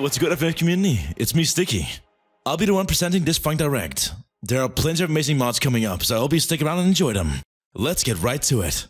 what's good FF community? It's me, Sticky. I'll be the one presenting this FunkDirect. There are plenty of amazing mods coming up, so I hope you stick around and enjoy them. Let's get right to it.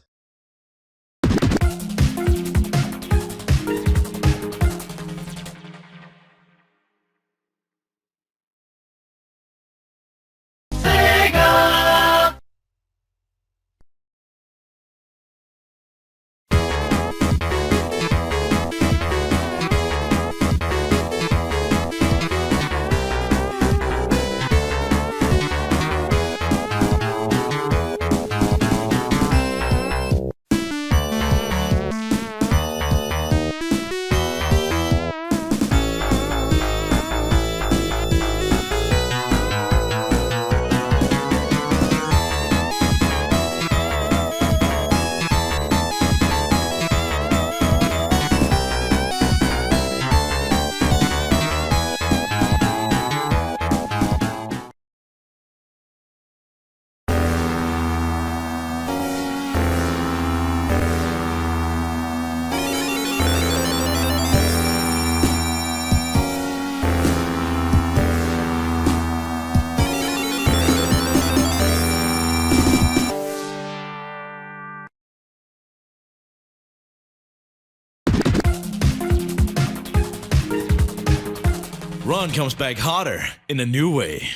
Ron comes back hotter in a new way.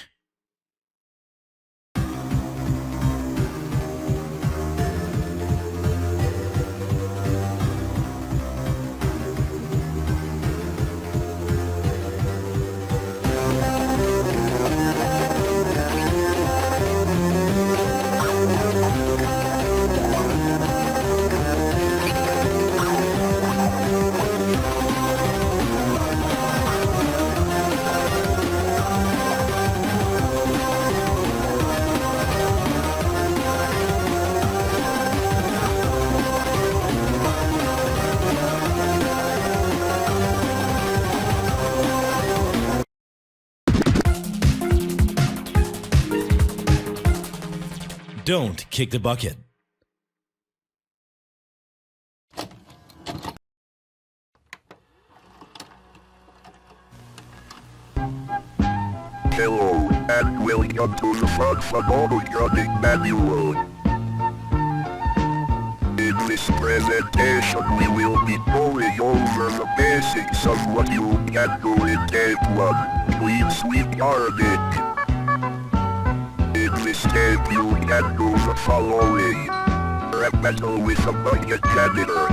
Don't kick the bucket. Hello, and welcome to the FunkDirect Manual. In this presentation we will be going over the basics of what you can do in Game 1, Clean Sweep Gardening. In this game you can do the following: rap battle with a bucket janitor,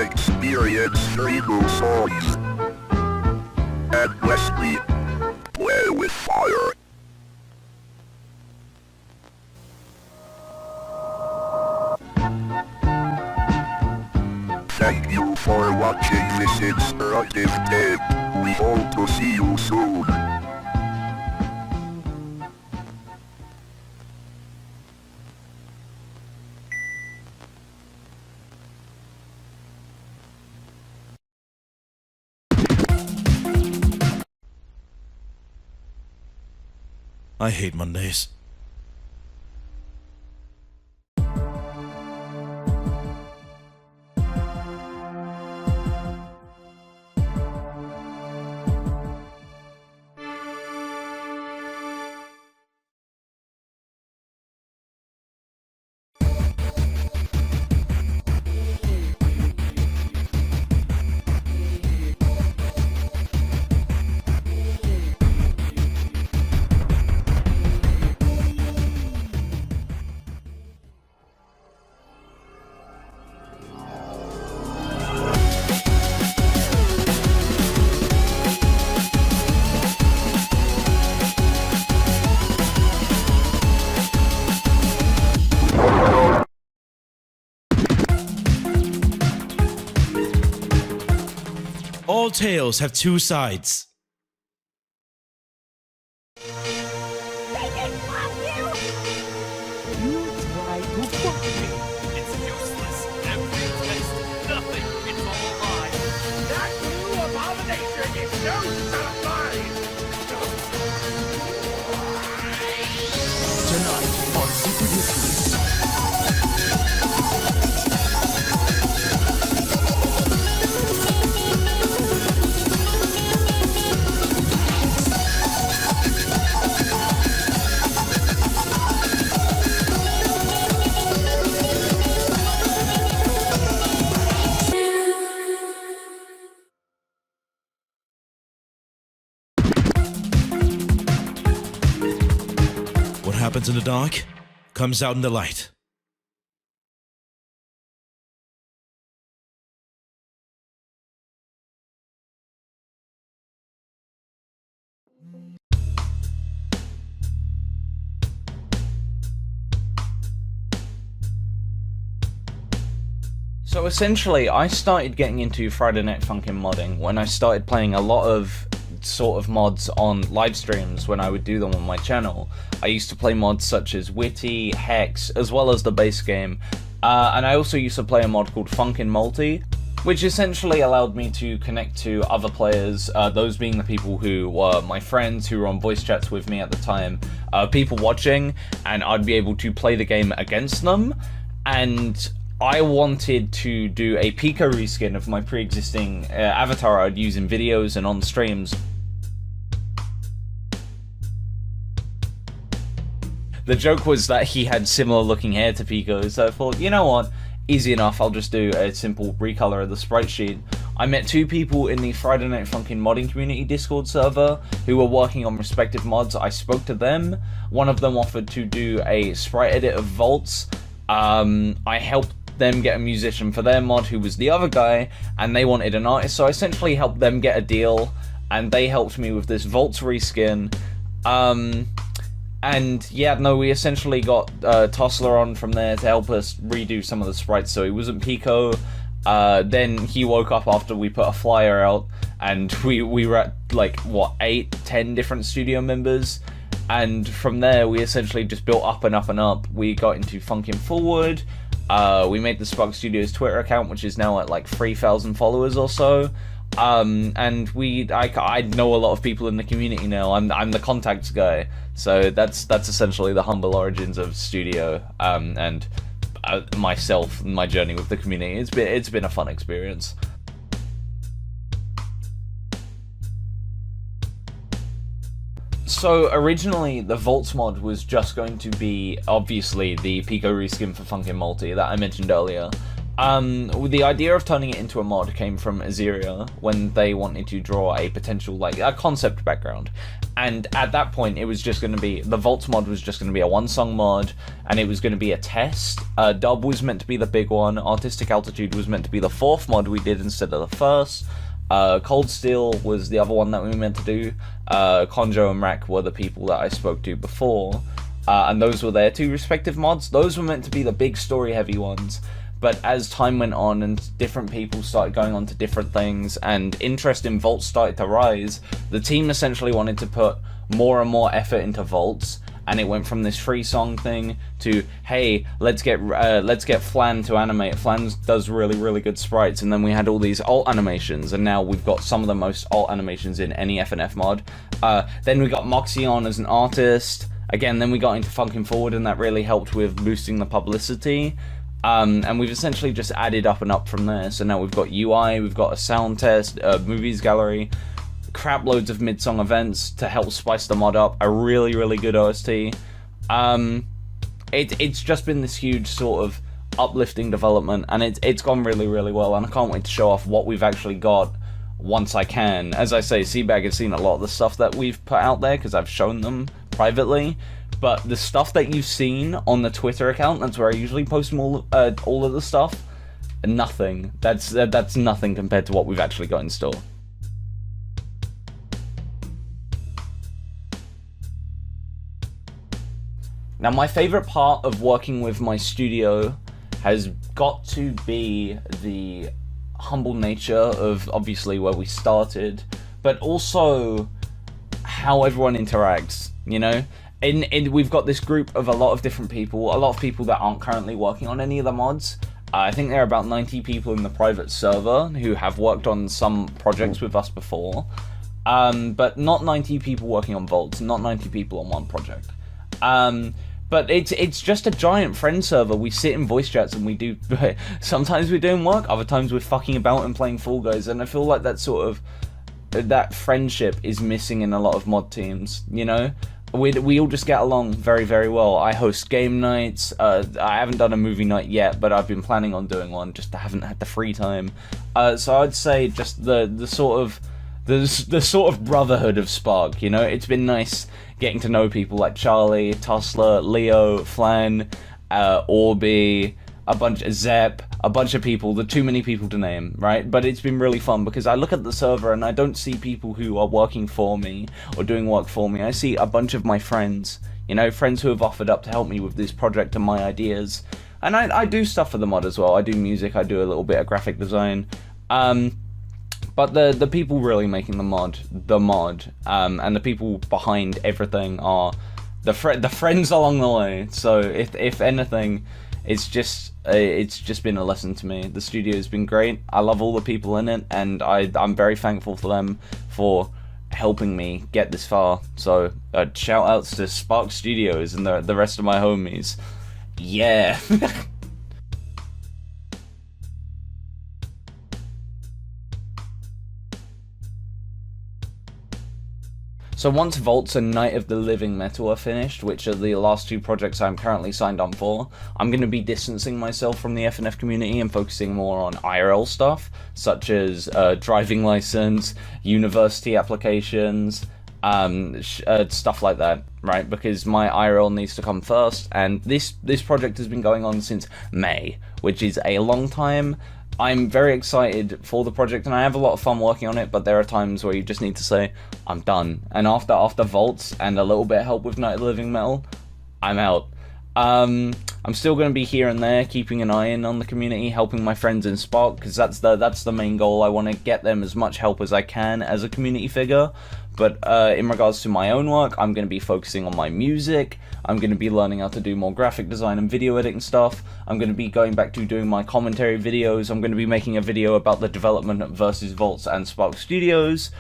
experience 3 new songs, and lastly, play with fire. Thank you for watching this instructive tape. We hope to see you soon. I hate Mondays. All tales have 2 sides. They can fuck you! You try to fuck me. It's useless. Every test, nothing. It's all lies. That new abomination is no son of mine! Tonight on Secret History. happens in the dark comes out in the light. So essentially, I started getting into Friday Night Funkin' modding when I started playing a lot of sort of mods on live streams when I would do them on my channel. I used to play mods such as Witty, Hex, as well as the base game. And I also used to play a mod called Funkin' Multi, which essentially allowed me to connect to other players, those being the people who were my friends who were on voice chats with me at the time, people watching, and I'd be able to play the game against them. And I wanted to do a Pico reskin of my pre-existing avatar I'd use in videos and on streams. The joke was that he had similar looking hair to Pico, so I thought, you know what, easy enough, I'll just do a simple recolor of the sprite sheet. I met two people in the Friday Night Funkin' modding community Discord server who were working on respective mods. I spoke to them. One of them offered to do a sprite edit of Vaults. I helped them get a musician for their mod who was the other guy, and they wanted an artist, so I essentially helped them get a deal, and they helped me with this Vaults reskin. And yeah, no, we essentially got Tossler on from there to help us redo some of the sprites, so he wasn't Pico. Then he woke up after we put a flyer out, and we were at like, what, 8, 10 different studio members, and from there we essentially just built up and up and up. We got into Funkin' Forward. We made the Spark Studios Twitter account, which is now at like 3,000 followers or so. And I know a lot of people in the community now. I'm the contacts guy, so that's essentially the humble origins of Studio, and myself and my journey with the community. It's been a fun experience. So originally the Vaults mod was just going to be obviously the Pico reskin for Funkin' Multi that I mentioned earlier. The idea of turning it into a mod came from Azeria when they wanted to draw a potential, like, a concept background. And at that point, it was just going to be, the Vaults mod was just going to be a one-song mod, and it was going to be a test. Dub was meant to be the big one, Artistic Altitude was meant to be the 4th mod we did instead of the 1st. Cold Steel was the other one that we were meant to do. Conjo and Rack were the people that I spoke to before, and those were their 2 respective mods. Those were meant to be the big story-heavy ones. But as time went on and different people started going on to different things and interest in Vaults started to rise, the team essentially wanted to put more and more effort into Vaults, and it went from this free song thing to, hey, let's get Flan to animate. Flan does really good sprites, and then we had all these alt animations, and now we've got some of the most alt animations in any FNF mod. Then we got Moxie on as an artist. Again, then we got into Funkin' Forward, and that really helped with boosting the publicity. And we've essentially just added up and up from there. So now we've got UI, we've got a sound test, a movies gallery, crap loads of mid-song events to help spice the mod up, a really good OST. It's just been this huge sort of uplifting development, and it's gone really well, and I can't wait to show off what we've actually got once I can. As I say, Seabag has seen a lot of the stuff that we've put out there because I've shown them privately. But the stuff that you've seen on the Twitter account, that's where I usually post all of the stuff, nothing. That's nothing compared to what we've actually got in store. Now, my favorite part of working with my studio has got to be the humble nature of obviously where we started, but also how everyone interacts, you know? We've got this group of a lot of different people, a lot of people that aren't currently working on any of the mods. I think there are about 90 people in the private server who have worked on some projects with us before, but not 90 people working on Vaults, not 90 people on one project. But it's just a giant friend server. We sit in voice chats and we do, sometimes we're doing work, other times we're fucking about and playing Fall Guys, and I feel like that sort of, that friendship is missing in a lot of mod teams, you know? We all just get along very well. I host game nights. I haven't done a movie night yet, but I've been planning on doing one, just haven't had the free time. So I'd say just the sort of brotherhood of Spark, you know? It's been nice getting to know people like Charlie, Tussler, Leo, Flan, Orby, a bunch of Zep, a bunch of people, the too many people to name, right? But it's been really fun because I look at the server and I don't see people who are working for me or doing work for me. I see a bunch of my friends, you know, friends who have offered up to help me with this project and my ideas. And I do stuff for the mod as well. I do music, I do a little bit of graphic design. But the people really making the mod, and the people behind everything are the friends along the way. So if anything, it's just been a lesson to me. The studio's been great. I love all the people in it, and I'm very thankful for them for helping me get this far. So shout outs to Spark Studios and the rest of my homies. Yeah. So once Vaults and Night of the Living Metal are finished, which are the last two projects I'm currently signed on for, I'm going to be distancing myself from the FNF community and focusing more on IRL stuff, such as driving license, university applications, stuff like that, right? Because my IRL needs to come first, and this project has been going on since May, which is a long time. I'm very excited for the project and I have a lot of fun working on it, but there are times where you just need to say, I'm done. And after Vaults and a little bit of help with Night of the Living Metal, I'm out. I'm still going to be here and there, keeping an eye in on the community, helping my friends in Spark, because that's the main goal. I want to get them as much help as I can as a community figure. But in regards to my own work, I'm going to be focusing on my music. I'm going to be learning how to do more graphic design and video editing stuff. I'm going to be going back to doing my commentary videos. I'm going to be making a video about the development versus Vaults and Spark Studios.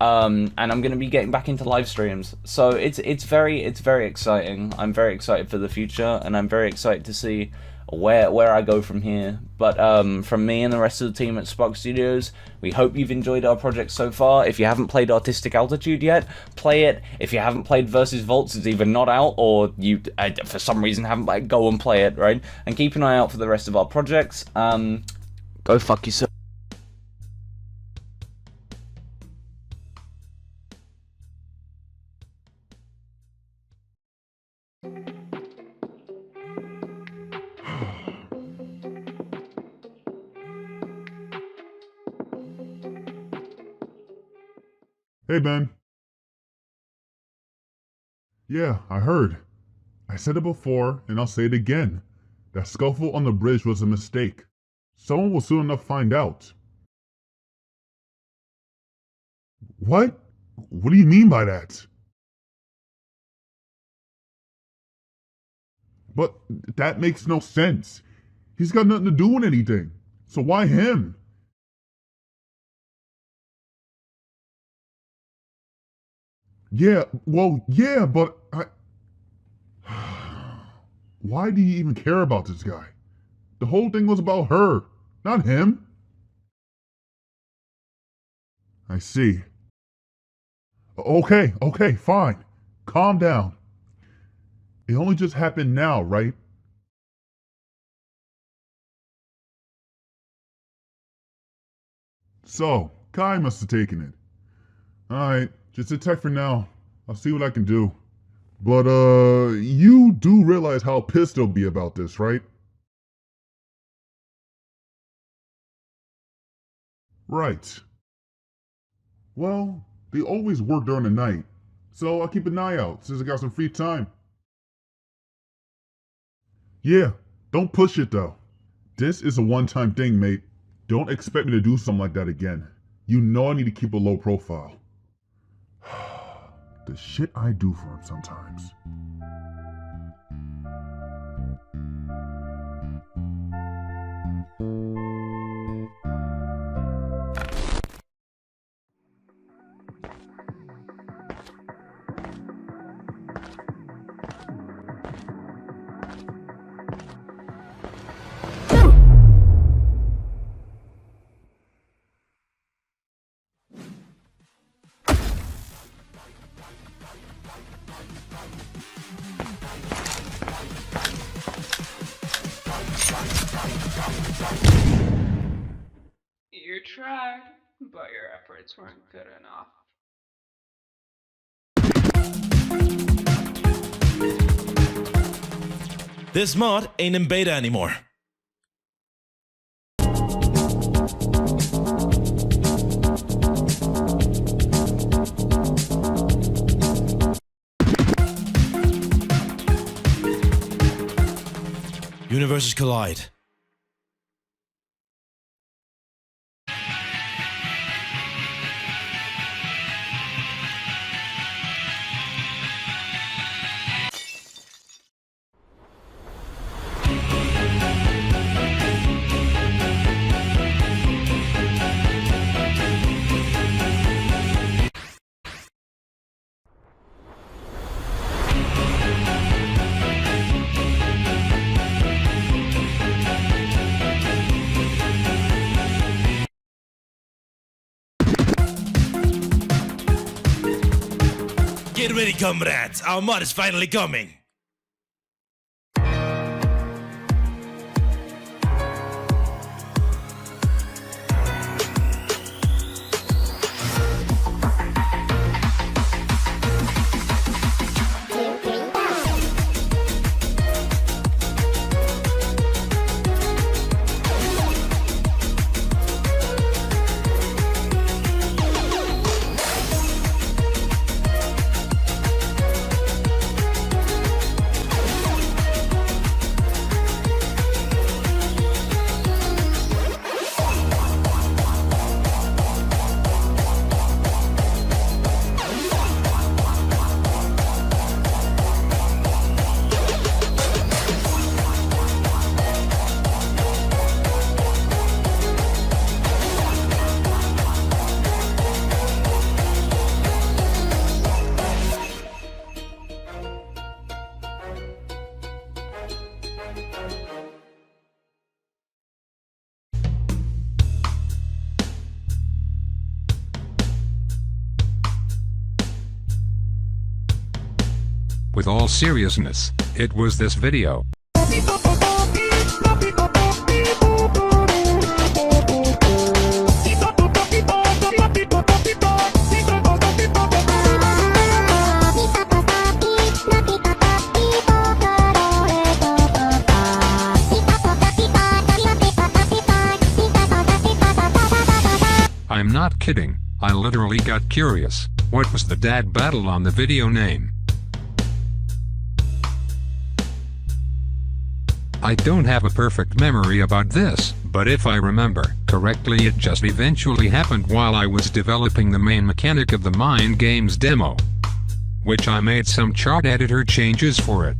And I'm going to be getting back into live streams. So it's very exciting. I'm very excited for the future, and I'm very excited to see where I go from here. But from me and the rest of the team at Spark Studios, we hope you've enjoyed our project so far. If you haven't played Artistic Altitude yet, play it. If you haven't played Versus Vaults, it's either not out or you for some reason haven't go and play it, right? And keep an eye out for the rest of our projects. Go fuck yourself. Hey, Ben. Yeah, I heard. I said it before, and I'll say it again. That scuffle on the bridge was a mistake. Someone will soon enough find out. What? What do you mean by that? But that makes no sense. He's got nothing to do with anything. So why him? Yeah, well, yeah, but why do you even care about this guy? The whole thing was about her, not him. I see. Okay, fine. Calm down. It only just happened now, right? So, Kai must have taken it. Alright, just sit tight for now. I'll see what I can do. But, you do realize how pissed they'll be about this, right? Right. Well, they always work during the night, so I'll keep an eye out since I got some free time. Yeah, don't push it though. This is a one-time thing, mate. Don't expect me to do something like that again. You know I need to keep a low profile. The shit I do for him sometimes. You tried, but your efforts weren't good enough. This mod ain't in beta anymore. Universes collide. Get ready, comrades! Our mod is finally coming! With all seriousness, it was this video. I'm not kidding, I literally got curious. What was the dad battle on the video name? I don't have a perfect memory about this, but if I remember correctly, it just eventually happened while I was developing the main mechanic of the Mind Games demo, which I made some chart editor changes for it.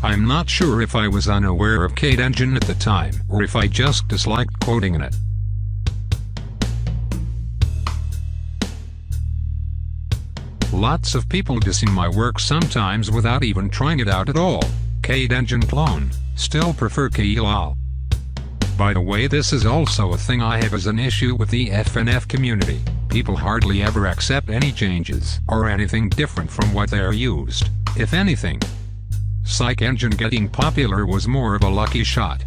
I'm not sure if I was unaware of Cade Engine at the time, or if I just disliked coding in it. Lots of people dissing my work sometimes without even trying it out at all. Cade Engine clone. Still prefer KLOL. By the way, this is also a thing I have as an issue with the FNF community. People hardly ever accept any changes or anything different from what they are used. If anything, Psych Engine getting popular was more of a lucky shot.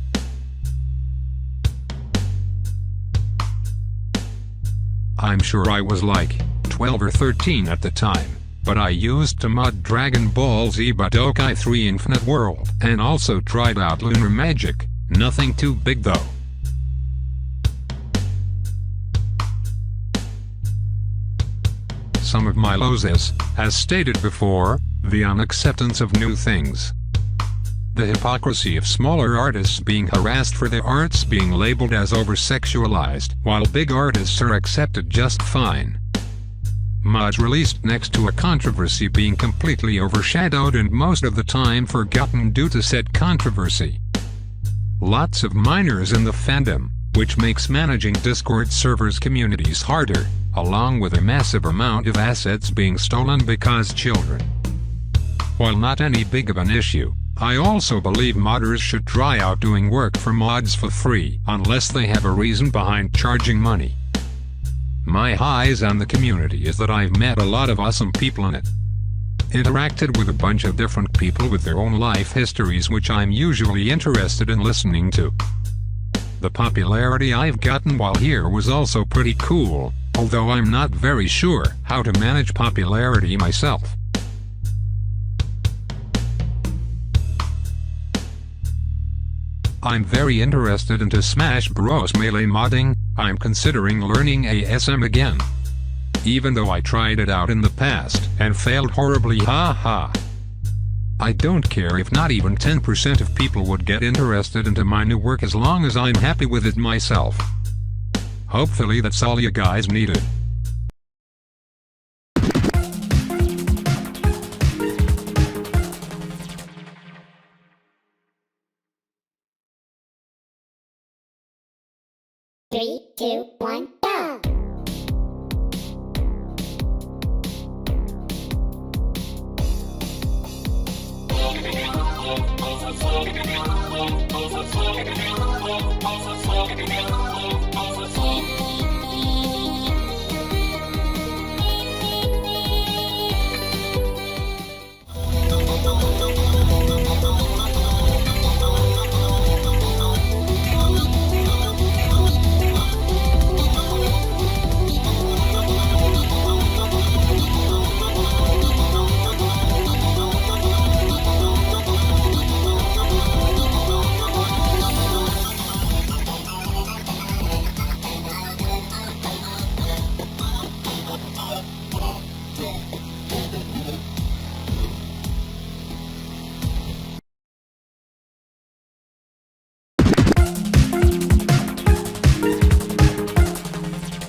I'm sure I was like 12 or 13 at the time, but I used to mod Dragon Ball Z Budokai 3 Infinite World, and also tried out Lunar Magic. Nothing too big though. Some of my lows is, as stated before, the unacceptance of new things. The hypocrisy of smaller artists being harassed for their arts being labeled as over-sexualized, while big artists are accepted just fine. Mods released next to a controversy being completely overshadowed and most of the time forgotten due to said controversy. Lots of minors in the fandom, which makes managing Discord servers communities harder, along with a massive amount of assets being stolen because children. While not any big of an issue, I also believe modders should try out doing work for mods for free, unless they have a reason behind charging money. My highs on the community is that I've met a lot of awesome people in it. Interacted with a bunch of different people with their own life histories which I'm usually interested in listening to. The popularity I've gotten while here was also pretty cool, although I'm not very sure how to manage popularity myself. I'm very interested into Smash Bros. Melee modding. I'm considering learning ASM again. Even though I tried it out in the past and failed horribly, haha. I don't care if not even 10% of people would get interested into my new work as long as I'm happy with it myself. Hopefully that's all you guys needed. Three, two, one, go!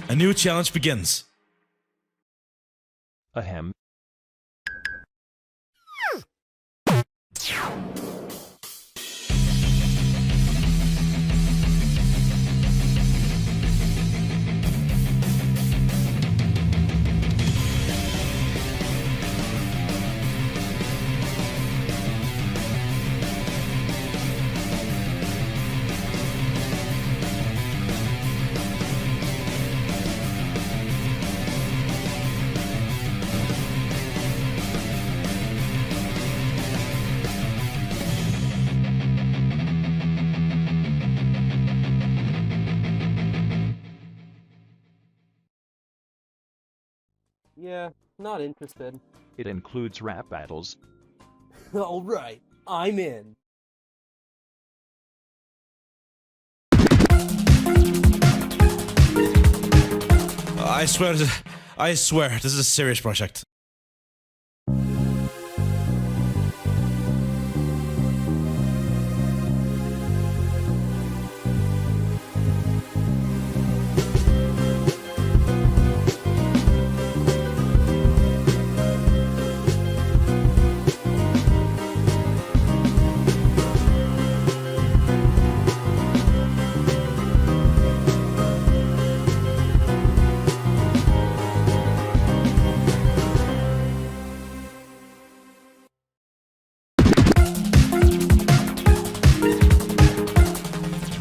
A new challenge begins. Ahem. Yeah, not interested. It includes rap battles. Alright, I'm in. I swear, this is a serious project.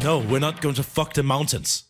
No, we're not going to fuck the mountains.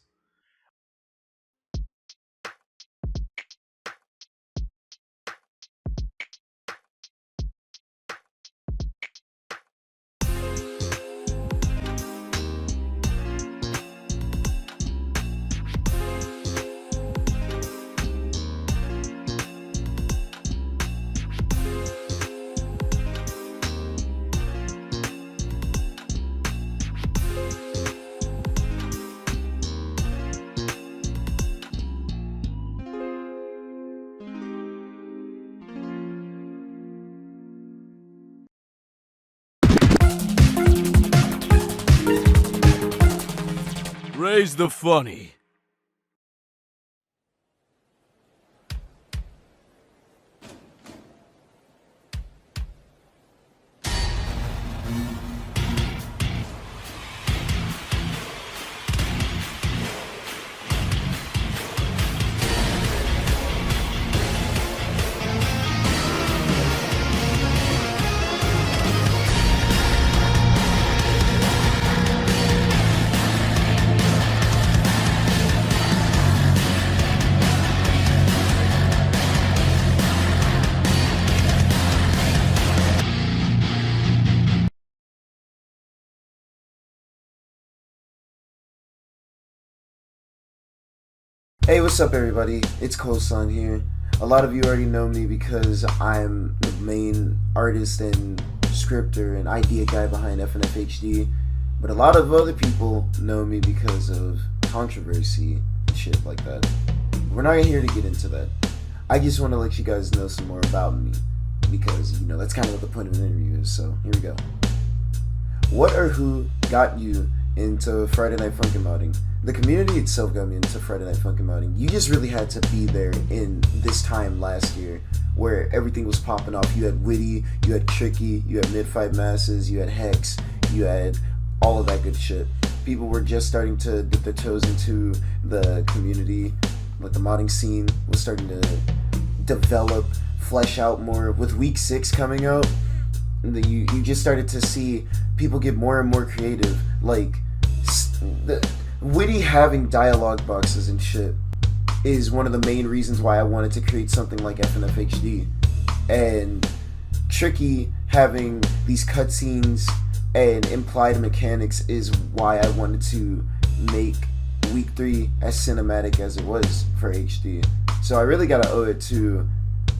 Raise the funny. Hey, what's up everybody? It's Kosan here. A lot of you already know me because I'm the main artist and scripter and idea guy behind FNFHD. But a lot of other people know me because of controversy and shit like that. We're not here to get into that. I just want to let you guys know some more about me, because, you know, that's kind of what the point of an interview is. So here we go. What or who got you into Friday Night Funkin' Modding? The community itself got me into Friday Night Funkin' Modding. You just really had to be there in this time last year where everything was popping off. You had Witty, you had Tricky, you had Mid-Fight Masses, you had Hex, you had all of that good shit. People were just starting to dip their toes into the community. Like, the modding scene was starting to develop, flesh out more. With week 6 coming out, you just started to see people get more and more creative. Like, Witty having dialogue boxes and shit is one of the main reasons why I wanted to create something like FNFHD. And Tricky having these cutscenes and implied mechanics is why I wanted to make week 3 as cinematic as it was for HD. So I really gotta owe it to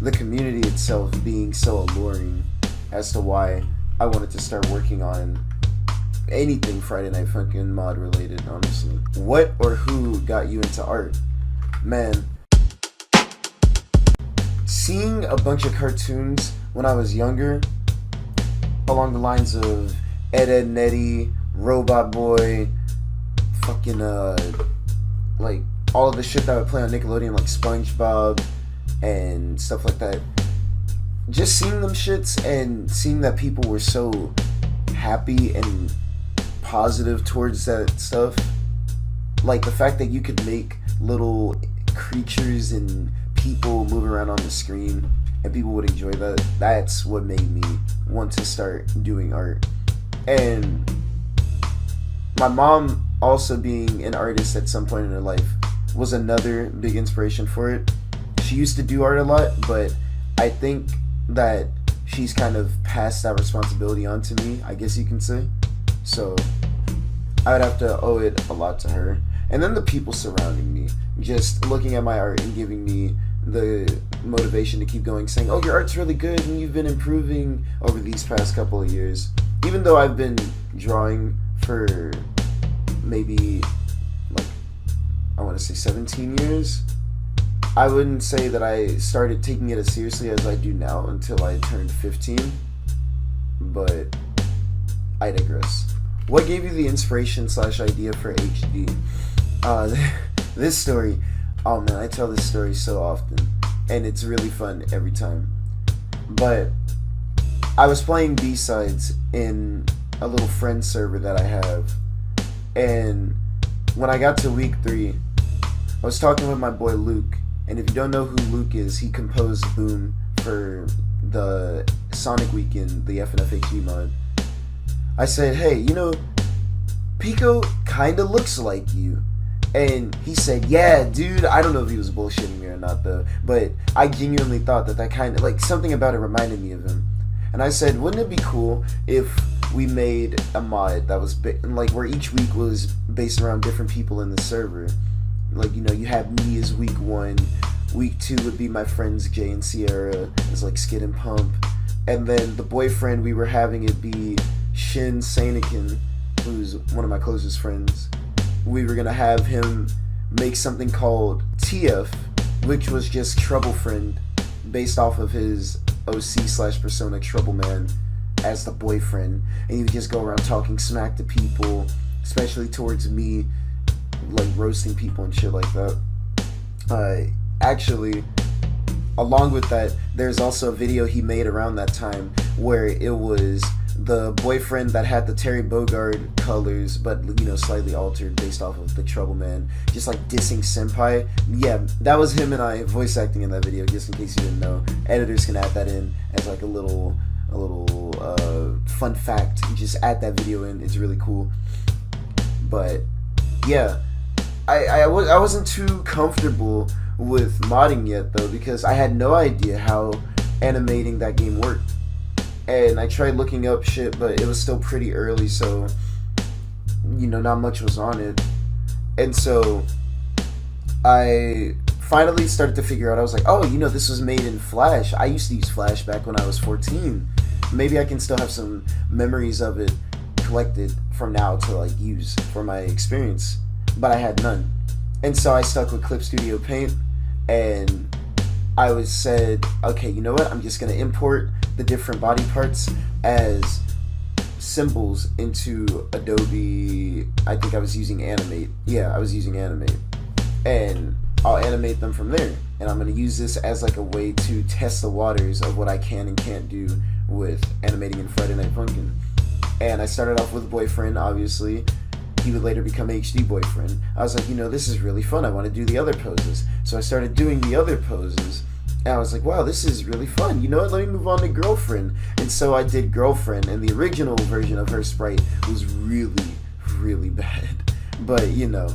the community itself being so alluring as to why I wanted to start working on anything Friday Night Funkin' mod related, honestly. What or who got you into art? Man, seeing a bunch of cartoons when I was younger, along the lines of Ed, Edd n Eddy, Robot Boy, fucking like all of the shit that would play on Nickelodeon, like SpongeBob and stuff like that. Just seeing them shits and seeing that people were so happy and positive towards that stuff, like the fact that you could make little creatures and people move around on the screen and people would enjoy that, that's what made me want to start doing art. And my mom also being an artist at some point in her life was another big inspiration for it. She used to do art a lot, but I think that she's kind of passed that responsibility on to me, I guess you can say. So I would have to owe it a lot to her. And then the people surrounding me, just looking at my art and giving me the motivation to keep going, saying, oh, your art's really good and you've been improving over these past couple of years. Even though I've been drawing for maybe, like, I want to say 17 years, I wouldn't say that I started taking it as seriously as I do now until I turned 15, but I digress. What gave you the inspiration / idea for HD? This story, oh man, I tell this story so often, and it's really fun every time. But I was playing B-Sides in a little friend server that I have, and when I got to week 3, I was talking with my boy Luke, and if you don't know who Luke is, he composed Boom for the Sonic Weekend, the FNFHD mod. I said, hey, you know, Pico kinda looks like you. And he said, yeah, dude. I don't know if he was bullshitting me or not, though, but I genuinely thought that kind of, like, something about it reminded me of him. And I said, wouldn't it be cool if we made a mod that was, like, where each week was based around different people in the server? Like, you know, you have me as week 1, week 2 would be my friends Jay and Sierra as, like, Skid and Pump, and then the boyfriend we were having it be Shin Sainikin, who's one of my closest friends. We were gonna have him make something called TF, which was just Trouble Friend, based off of his OC / persona Trouble Man as the boyfriend, and he would just go around talking smack to people, especially towards me, like roasting people and shit like that. Actually, along with that, there's also a video he made around that time where it was the boyfriend that had the Terry Bogard colors, but, you know, slightly altered based off of the Trouble Man, just like dissing Senpai. Yeah, that was him and I voice acting in that video, just in case you didn't know. Editors can add that in as like a little fun fact. You just add that video in, it's really cool. But yeah, I wasn't too comfortable with modding yet, though, because I had no idea how animating that game worked. And I tried looking up shit, but it was still pretty early, so, you know, not much was on it. And so I finally started to figure out, I was like, oh, you know, this was made in Flash. I used to use Flash back when I was 14. Maybe I can still have some memories of it collected from now to like use for my experience, but I had none. And so I stuck with Clip Studio Paint, and I was said, okay, you know what? I'm just gonna import the different body parts as symbols into Adobe. I think I was using Animate. Yeah, I was using Animate, and I'll animate them from there. And I'm gonna use this as like a way to test the waters of what I can and can't do with animating in Friday Night Funkin'. And I started off with Boyfriend, obviously. He would later become HD Boyfriend. I was like, you know, this is really fun. I want to do the other poses. So I started doing the other poses. And I was like, wow, this is really fun. You know what? Let me move on to Girlfriend. And so I did Girlfriend. And the original version of her sprite was really, really bad. But, you know,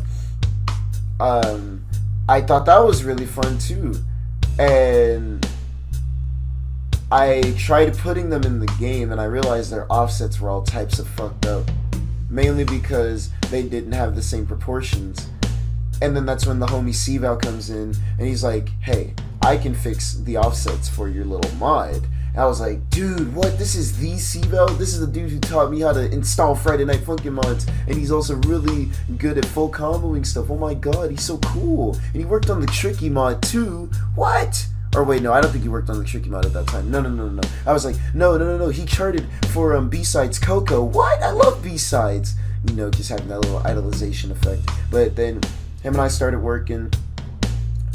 I thought that was really fun too. And I tried putting them in the game, and I realized their offsets were all types of fucked up. Mainly because they didn't have the same proportions. And then that's when the homie C-Val comes in, and he's like, hey, I can fix the offsets for your little mod. And I was like, dude, what? This is the C-Val? This is the dude who taught me how to install Friday Night Funkin' mods, and he's also really good at full comboing stuff. Oh my god, he's so cool. And he worked on the Tricky mod too. What? Or wait, no, I don't think he worked on the Tricky mod at that time. No. I was like, no. He charted for B-Sides Coco. What? I love B-Sides. You know, just having that little idolization effect. But then him and I started working,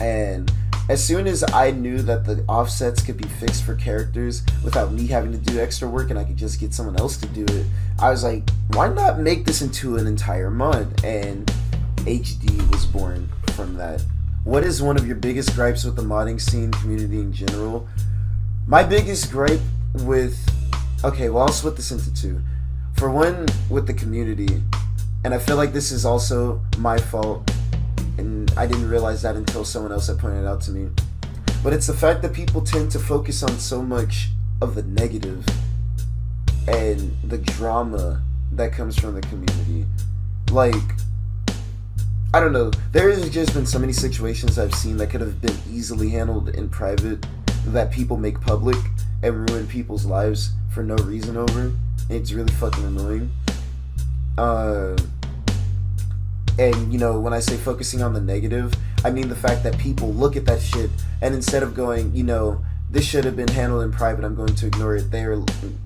and as soon as I knew that the offsets could be fixed for characters without me having to do extra work and I could just get someone else to do it, I was like, why not make this into an entire mod? And HD was born from that. What is one of your biggest gripes with the modding scene, community in general? My biggest gripe with... Okay, well, I'll split this into two. For one, with the community, and I feel like this is also my fault, and I didn't realize that until someone else had pointed it out to me. But it's the fact that people tend to focus on so much of the negative and the drama that comes from the community. Like, I don't know, there's just been so many situations I've seen that could have been easily handled in private that people make public and ruin people's lives for no reason over. It's really fucking annoying. And, you know, when I say focusing on the negative, I mean the fact that people look at that shit, and instead of going, you know, this should have been handled in private, I'm going to ignore it, they're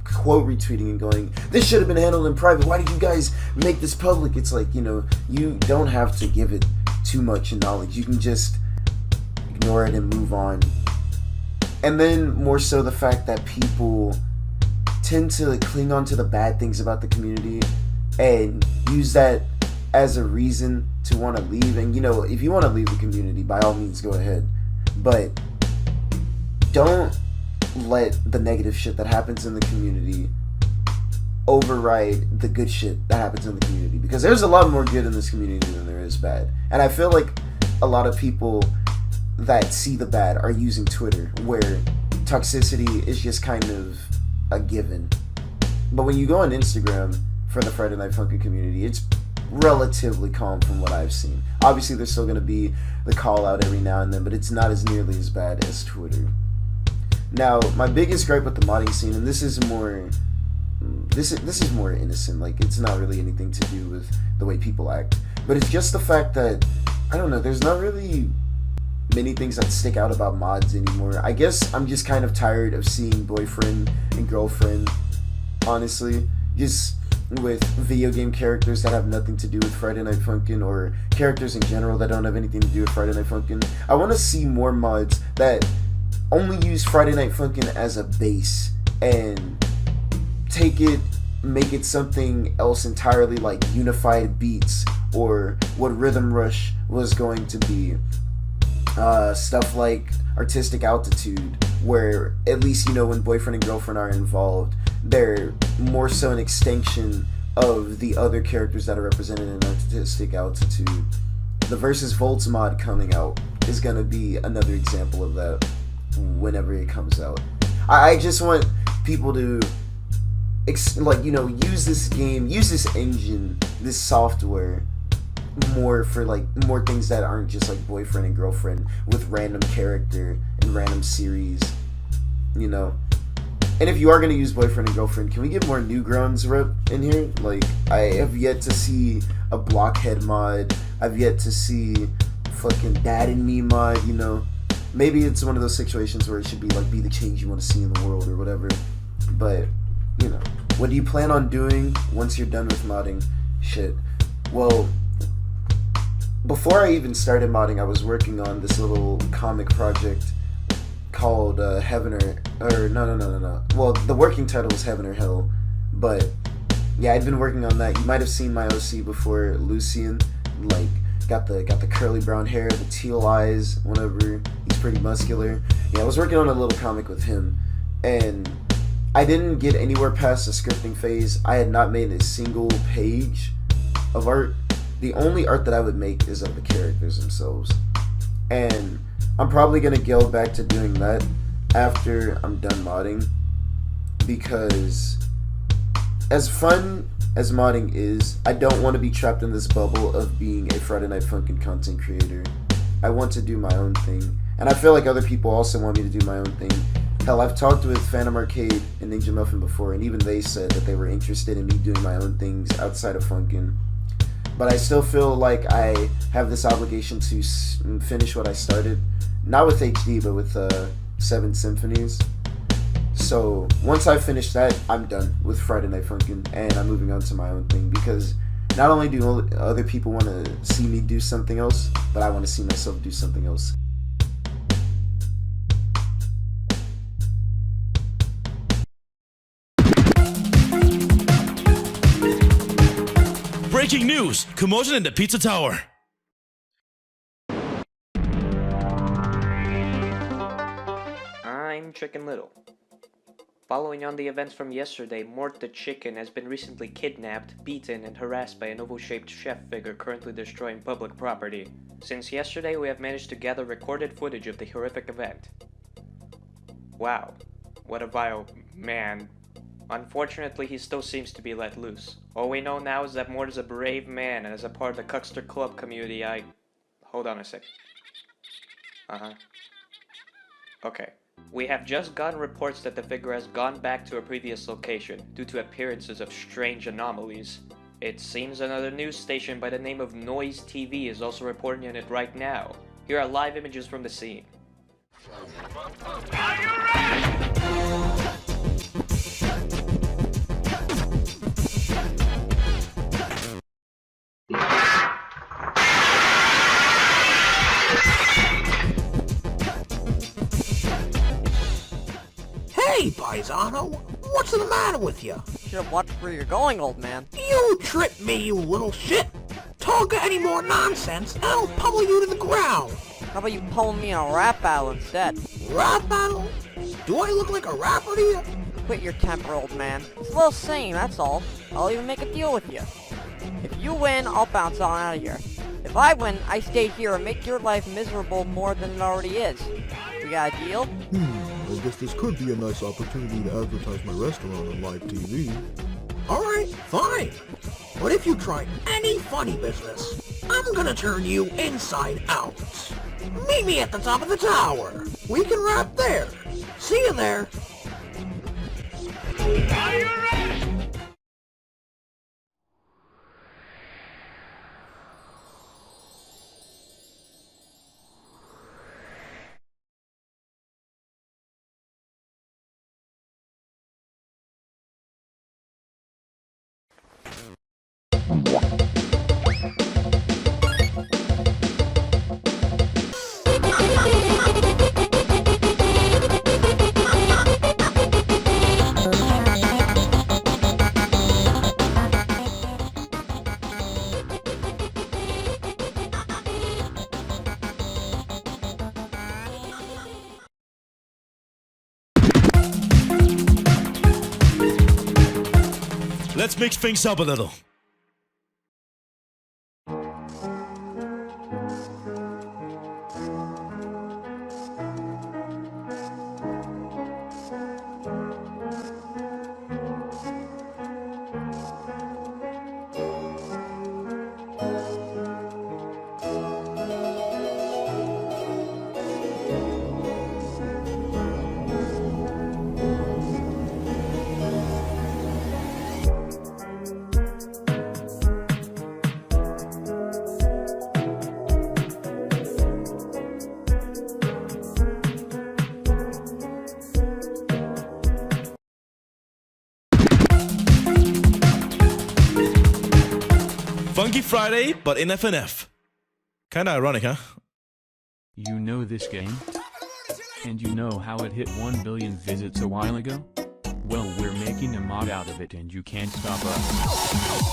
quote retweeting and going, this should have been handled in private, why did you guys make this public? It's like, you know, you don't have to give it too much knowledge. You can just ignore it and move on. And then more so the fact that people tend to cling on to the bad things about the community and use that as a reason to want to leave. And, you know, if you want to leave the community, by all means go ahead, but don't let the negative shit that happens in the community override the good shit that happens in the community, because there's a lot more good in this community than there is bad. And I feel like a lot of people that see the bad are using Twitter, where toxicity is just kind of a given. But when you go on Instagram for the Friday Night Funkin' community, it's relatively calm from what I've seen. Obviously there's still going to be the call out every now and then, but it's not as nearly as bad as Twitter. Now, my biggest gripe with the modding scene, and this is more innocent, like it's not really anything to do with the way people act, but it's just the fact that, I don't know, there's not really many things that stick out about mods anymore. I guess I'm just kind of tired of seeing boyfriend and girlfriend, honestly, just with video game characters that have nothing to do with Friday Night Funkin', or characters in general that don't have anything to do with Friday Night Funkin'. I want to see more mods that only use Friday Night Funkin' as a base and make it something else entirely, like Unified Beats or what Rhythm Rush was going to be. Stuff like Artistic Altitude, where at least, you know, when boyfriend and girlfriend are involved, they're more so an extension of the other characters that are represented in Artistic Altitude. The Versus Volts mod coming out is going to be another example of that whenever it comes out. I just want people to use this game, use this engine, this software more for like more things that aren't just like boyfriend and girlfriend with random character and random series, you know. And if you are gonna use boyfriend and girlfriend, can we get more Newgrounds rep in here? Like, I have yet to see a Blockhead mod. I've yet to see fucking Dad and Me mod, you know. Maybe it's one of those situations where it should be like, be the change you want to see in the world or whatever. But, you know, what do you plan on doing once you're done with modding? Shit. Well, before I even started modding, I was working on this little comic project called Heaven or no. Well, the working title is Heaven or Hell, but yeah, I'd been working on that. You might have seen my OC before, Lucian, like got the curly brown hair, the teal eyes, whatever. He's pretty muscular. Yeah, I was working on a little comic with him, and I didn't get anywhere past the scripting phase. I had not made a single page of art. The only art that I would make is of the characters themselves, and I'm probably gonna go back to doing that after I'm done modding, because as fun as modding is, I don't want to be trapped in this bubble of being a Friday Night Funkin' content creator. I want to do my own thing, and I feel like other people also want me to do my own thing. Hell, I've talked with Phantom Arcade and Ninja Muffin before, and even they said that they were interested in me doing my own things outside of Funkin'. But I still feel like I have this obligation to finish what I started. Not with HD, but with 7 Symphonies. So once I finish that, I'm done with Friday Night Funkin', and I'm moving on to my own thing, because not only do other people want to see me do something else, but I want to see myself do something else. Breaking news! Commotion in the Pizza Tower. I'm Chicken Little. Following on the events from yesterday, Mort the Chicken has been recently kidnapped, beaten, and harassed by an oval-shaped chef figure currently destroying public property. Since yesterday, we have managed to gather recorded footage of the horrific event. Wow, what a vile man. Unfortunately, he still seems to be let loose. All we know now is that Mort is a brave man, and as a part of the Cuckster Club community, Hold on a sec. Okay. We have just gotten reports that the figure has gone back to a previous location due to appearances of strange anomalies. It seems another news station by the name of Noise TV is also reporting on it right now. Here are live images from the scene. Are you ready? Hey, Paisano, what's the matter with you? Should've watched where you're going, old man. You tripped me, you little shit! Talk any more nonsense, and I'll pummel you to the ground! How about you pummel me in a rap battle instead? Rap battle? Do I look like a rapper to you? Quit your temper, old man. It's a little singing, that's all. I'll even make a deal with you. If you win, I'll bounce on out of here. If I win, I stay here and make your life miserable more than it already is. We got a deal? I guess this could be a nice opportunity to advertise my restaurant on live TV. Alright, fine. But if you try any funny business, I'm gonna turn you inside out. Meet me at the top of the tower. We can rap there. See you there. Are you ready? Let's mix things up a little. Funky Friday, but in FNF. Kinda ironic, huh? You know this game? And you know how it hit 1 billion visits a while ago? Well, we're making a mod out of it and you can't stop us.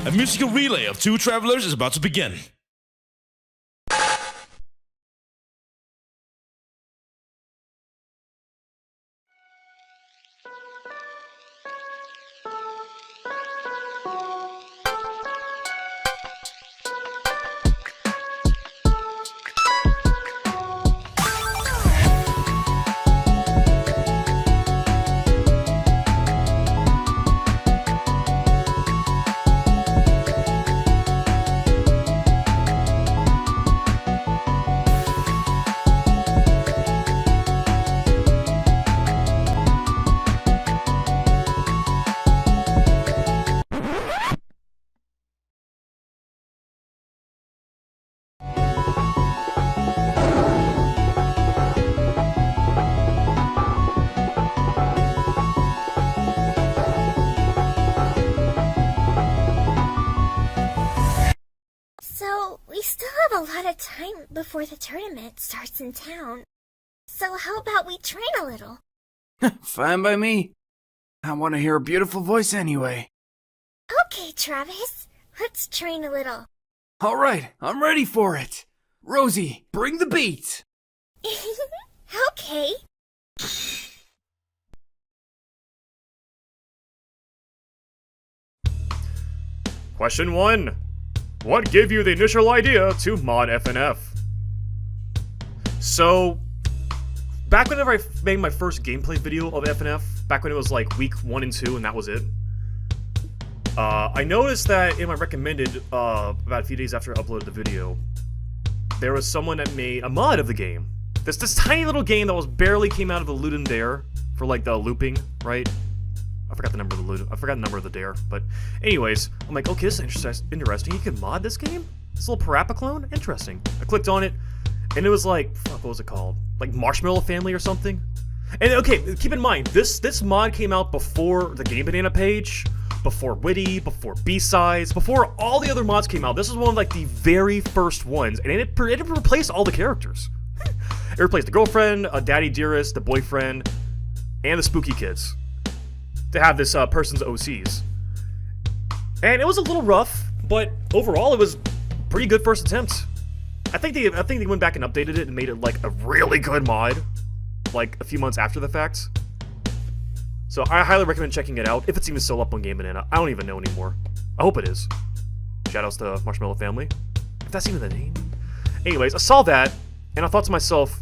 A musical relay of two travelers is about to begin. So, we still have a lot of time before the tournament starts in town. So how about we train a little? Fine by me. I want to hear a beautiful voice anyway. Okay, Travis. Let's train a little. Alright, I'm ready for it. Rosie, bring the beat. Okay. Question 1. What gave you the initial idea to mod FNF? So, back whenever I made my first gameplay video of FNF, back when it was like week 1 and 2 and that was it, I noticed that in my recommended, about a few days after I uploaded the video, there was someone that made a mod of the game. This tiny little game that was barely came out of the Ludum Dare for like the looping, right? I forgot the number of the Ludum. I forgot the number of the Dare, but anyways, I'm like, okay, this is interesting. You can mod this game? This little Parappa clone? Interesting. I clicked on it, and it was like, fuck, what was it called? Like Marshmallow Family or something? And okay, keep in mind, this mod came out before the Game Banana page, before Witty, before B-Sides, before all the other mods came out. This is one of like the very first ones, and it replaced all the characters. It replaced the girlfriend, Daddy Dearest, the boyfriend, and the spooky kids to have this person's OCs. And it was a little rough, but overall it was pretty good first attempt. I think they went back and updated it and made it like a really good mod, like a few months after the fact. So I highly recommend checking it out, if it's even still up on Game Banana. I don't even know anymore. I hope it is. Shoutouts to Marshmallow Family, if that's even the name. Anyways, I saw that, and I thought to myself,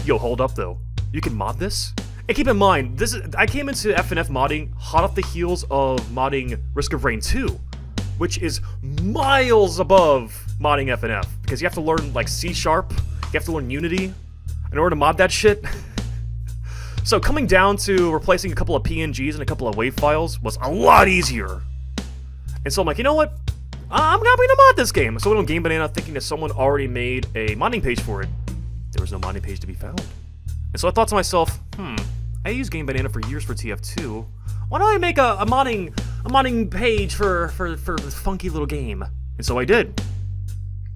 yo, hold up though. You can mod this? And keep in mind, I came into FNF modding hot off the heels of modding Risk of Rain 2, which is miles above modding FNF, because you have to learn like C#, you have to learn Unity in order to mod that shit. So coming down to replacing a couple of PNGs and a couple of WAV files was a lot easier. And so I'm like, you know what? I'm not going to mod this game. So I went on Game Banana thinking that someone already made a modding page for it. There was no modding page to be found. And so I thought to myself, I used Game Banana for years for TF2. Why don't I make a modding page for this funky little game? And so I did.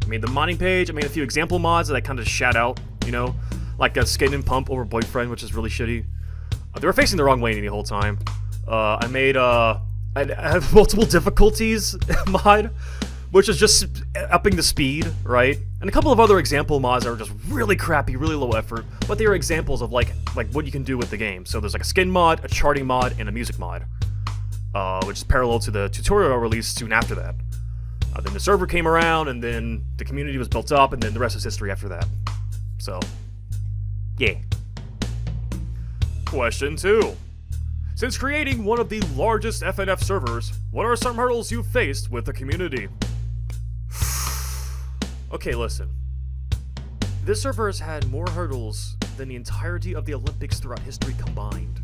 I made the modding page, I made a few example mods that I kind of shat out, you know? Like a Skate and Pump over Boyfriend, which is really shitty. They were facing the wrong way the whole time. I made I have multiple difficulties mod, which is just upping the speed, right? And a couple of other example mods that are just really crappy, really low effort, but they are examples of like what you can do with the game. So there's like a skin mod, a charting mod, and a music mod, which is parallel to the tutorial released soon after that. Then the server came around, and then the community was built up, and then the rest is history after that. So, yeah. Question 2. Since Since creating one of the largest FNF servers, what are some hurdles you've faced with the community? Okay, listen. This server has had more hurdles than the entirety of the Olympics throughout history combined.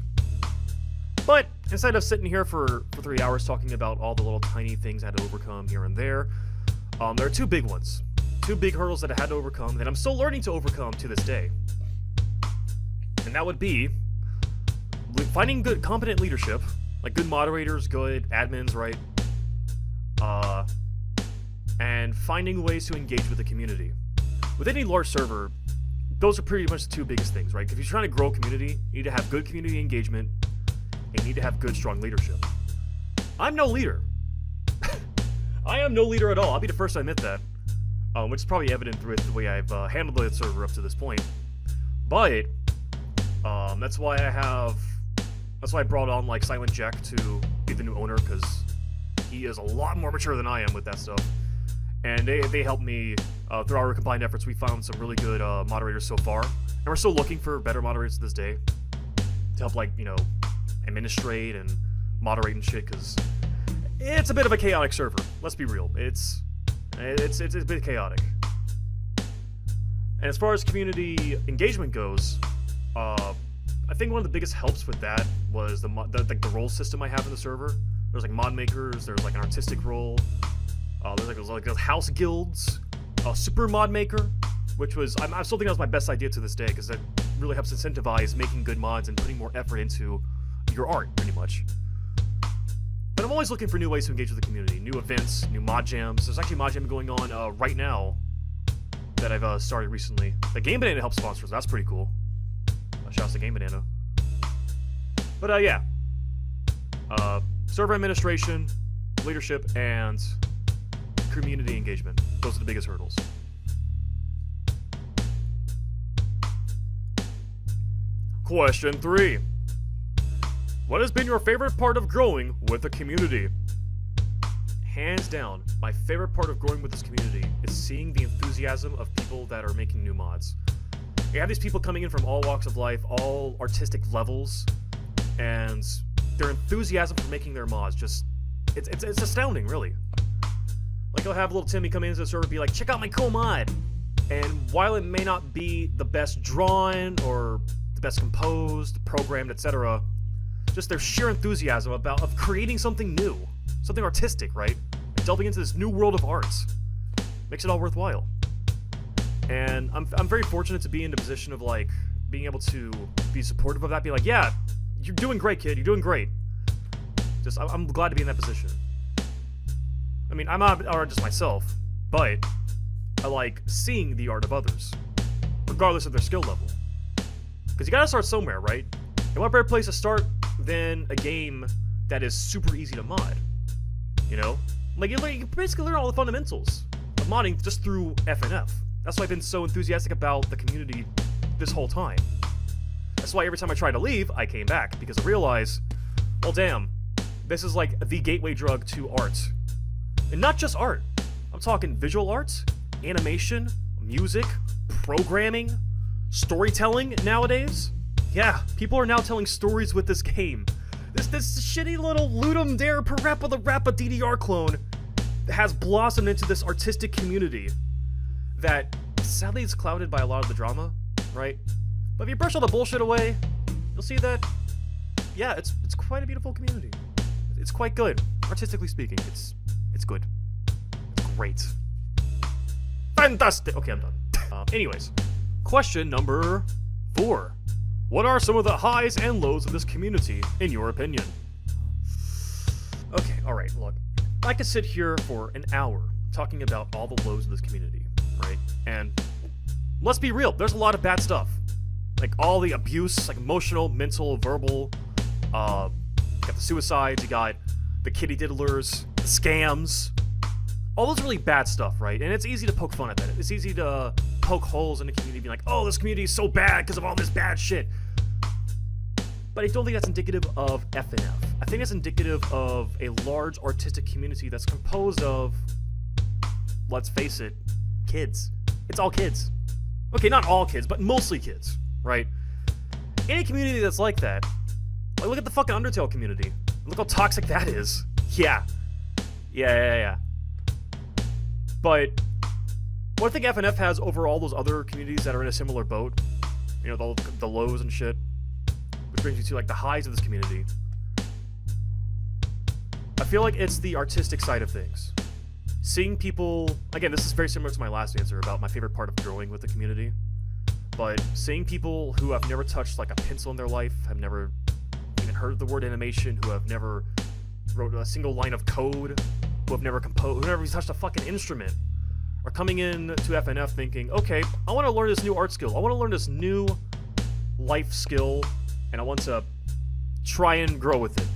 But instead of sitting here for 3 hours talking about all the little tiny things I had to overcome here and there are two big ones. Two big hurdles that I had to overcome that I'm still learning to overcome to this day. And that would be finding good, competent leadership, like good moderators, good admins, right? And finding ways to engage with the community. With any large server, those are pretty much the two biggest things, right? If you're trying to grow a community, you need to have good community engagement, and you need to have good, strong leadership. I'm no leader. I am no leader at all. I'll be the first to admit that, which is probably evident through the way I've handled the server up to this point. But that's why I brought on like Silent Jack to be the new owner, because he is a lot more mature than I am with that stuff. And they helped me through our combined efforts. We found some really good moderators so far, and we're still looking for better moderators to this day to help, like, you know, administrate and moderate and shit, because it's a bit of a chaotic server. Let's be real. It's a bit chaotic. And as far as community engagement goes, I think one of the biggest helps with that was the role system I have in the server. There's like mod makers. There's like an artistic role. There's like house guilds, super mod maker, which was I still think that was my best idea to this day, because that really helps incentivize making good mods and putting more effort into your art, pretty much. But I'm always looking for new ways to engage with the community, new events, new mod jams. There's actually a mod jam going on right now that I've started recently. The Game Banana helps sponsor us. That's pretty cool. Shout out to Game Banana. But yeah, server administration, leadership, and community engagement. Those are the biggest hurdles. Question 3. What has been your favorite part of growing with the community? Hands down, my favorite part of growing with this community is seeing the enthusiasm of people that are making new mods. You have these people coming in from all walks of life, all artistic levels, and their enthusiasm for making their mods just, it's astounding, really. Like, I'll have little Timmy come into the server and be like, check out my cool mod! And while it may not be the best drawn or the best composed, programmed, etc., just their sheer enthusiasm of creating something new, something artistic, right? And delving into this new world of arts makes it all worthwhile. And I'm very fortunate to be in the position of, like, being able to be supportive of that, be like, yeah, you're doing great, kid, you're doing great. Just, I'm glad to be in that position. I mean, I'm not an artist myself, but I like seeing the art of others, regardless of their skill level. Because you gotta start somewhere, right? And what better place to start than a game that is super easy to mod? You know? Like, you basically learn all the fundamentals of modding just through FNF. That's why I've been so enthusiastic about the community this whole time. That's why every time I try to leave, I came back, because I realized, well, damn, this is like the gateway drug to art. And not just art. I'm talking visual arts, animation, music, programming, storytelling nowadays. Yeah, people are now telling stories with this game. This shitty little Ludum Dare Parappa the Rappa DDR clone has blossomed into this artistic community that sadly is clouded by a lot of the drama, right? But if you brush all the bullshit away, you'll see that, yeah, it's quite a beautiful community. It's quite good, artistically speaking. It's good. It's great. Fantastic! Okay, I'm done. Anyways, question number 4. What are some of the highs and lows of this community, in your opinion? Okay, alright, look. I could sit here for an hour talking about all the lows of this community, right? And let's be real, there's a lot of bad stuff. Like, all the abuse, like emotional, mental, verbal, you got the suicides, you got the kitty diddlers, the scams, all those really bad stuff, right? And it's easy to poke fun at that. It's easy to poke holes in the community, being like, oh, this community is so bad because of all this bad shit. But I don't think that's indicative of FNF. I think it's indicative of a large artistic community that's composed of, let's face it, kids. It's all kids. Okay, not all kids, but mostly kids, right? Any community that's like that Like, look at the fucking Undertale community. Look how toxic that is. Yeah. Yeah. But what I think FNF has over all those other communities that are in a similar boat, you know, the lows and shit, which brings you to like the highs of this community. I feel like it's the artistic side of things. Seeing people, again, this is very similar to my last answer about my favorite part of growing with the community, but seeing people who have never touched like a pencil in their life, have never even heard of the word animation, who have never wrote a single line of code, who have never composed, who never touched a fucking instrument, are coming in to FNF thinking, okay, I want to learn this new art skill, I want to learn this new life skill, and I want to try and grow with it,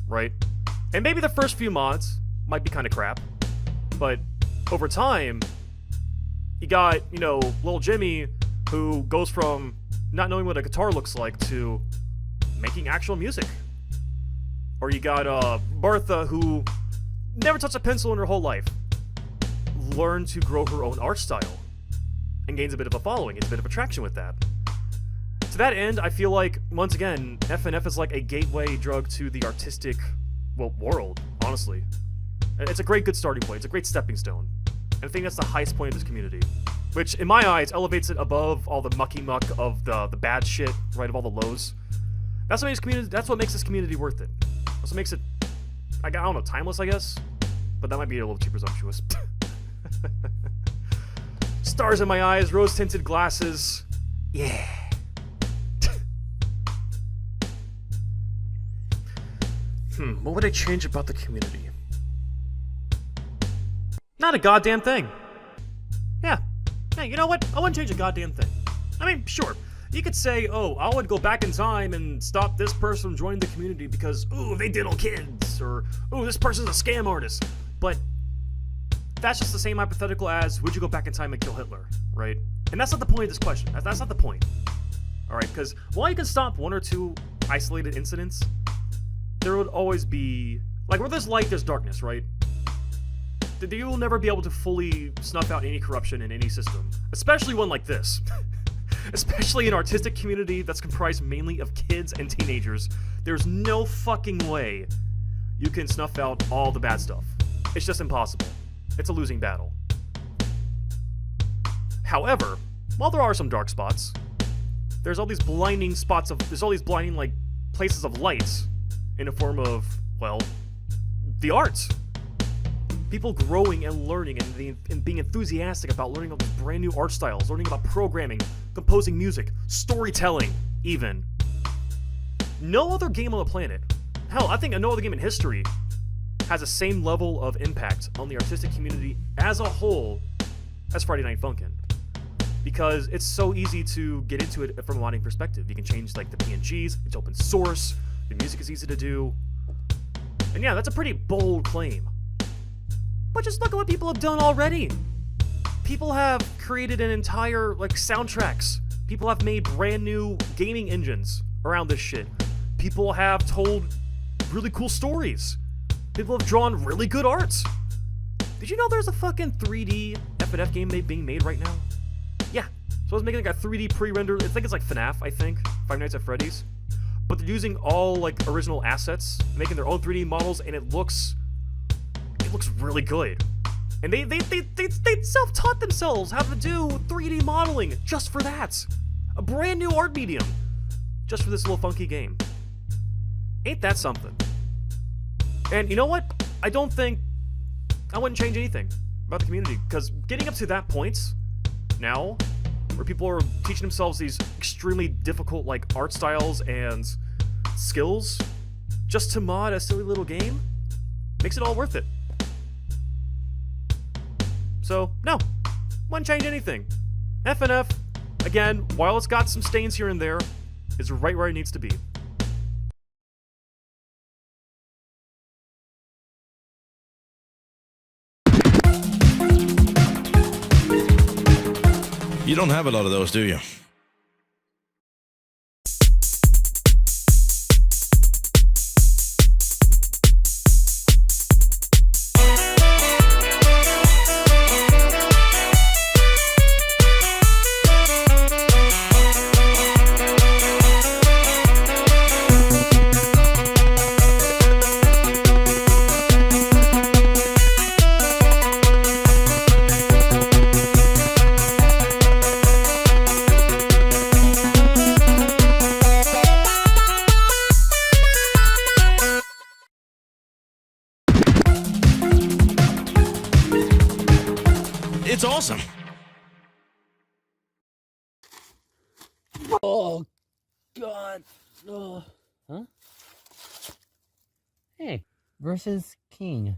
right? And maybe the first few mods might be kind of crap, but over time, you got, you know, little Jimmy, who goes from not knowing what a guitar looks like to making actual music. Or you got Bertha, who never touched a pencil in her whole life, learned to grow her own art style, and gains a bit of a following, gets a bit of attraction with that. To that end, I feel like, once again, FNF is like a gateway drug to the artistic, well, world, honestly. It's a great good starting point, it's a great stepping stone. And I think that's the highest point of this community. Which, in my eyes, elevates it above all the mucky-muck of the bad shit, right, of all the lows. That's what makes this community worth it. That's what makes it, I don't know, timeless, I guess? But that might be a little too presumptuous. Stars in my eyes, rose-tinted glasses. Yeah. What would I change about the community? Not a goddamn thing. Yeah. Hey, you know what? I wouldn't change a goddamn thing. I mean, sure. You could say, oh, I would go back in time and stop this person from joining the community because, ooh, they diddle kids, or, ooh, this person's a scam artist. But that's just the same hypothetical as, would you go back in time and kill Hitler, right? And that's not the point of this question. That's not the point. Alright, because while you can stop one or two isolated incidents, there would always be, like, where there's light, there's darkness, right? You will never be able to fully snuff out any corruption in any system, especially one like this. Especially an artistic community that's comprised mainly of kids and teenagers. There's no fucking way you can snuff out all the bad stuff. It's just impossible. It's a losing battle. However, while there are some dark spots, there's all these blinding like places of light in the form of, well, the arts. People growing and learning and being enthusiastic about learning all these brand new art styles, learning about programming, composing music, storytelling, even. No other game on the planet, hell, I think no other game in history, has the same level of impact on the artistic community as a whole as Friday Night Funkin'. Because it's so easy to get into it from a modding perspective. You can change like the PNGs, it's open source, the music is easy to do. And yeah, that's a pretty bold claim. But just look at what people have done already. People have created an entire, like, soundtracks. People have made brand new gaming engines around this shit. People have told really cool stories. People have drawn really good arts. Did you know there's a fucking 3D FNF game being made right now? Yeah. So I was making like a 3D pre-rendered, I think it's like FNAF, I think. Five Nights at Freddy's. But they're using all, like, original assets, making their own 3D models, and it looks really good. And they self-taught themselves how to do 3D modeling just for that. A brand new art medium. Just for this little funky game. Ain't that something? And you know what? I wouldn't change anything about the community, because getting up to that point now, where people are teaching themselves these extremely difficult, like, art styles and skills, just to mod a silly little game, makes it all worth it. So, no, wouldn't change anything. FNF, again, while it's got some stains here and there, is right where it needs to be. You don't have a lot of those, do you? It's awesome. Oh, God. Oh. Huh? Hey, versus King.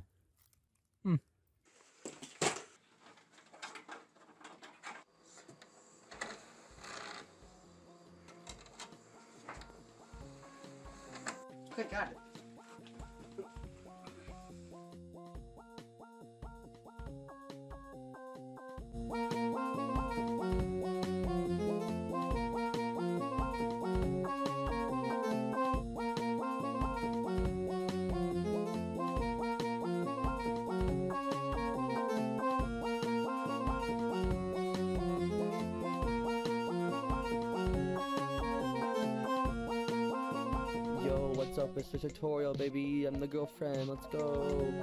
Okay, got it. Yo, what's up, Mr. Tutorial, baby? I'm the girlfriend. Let's go.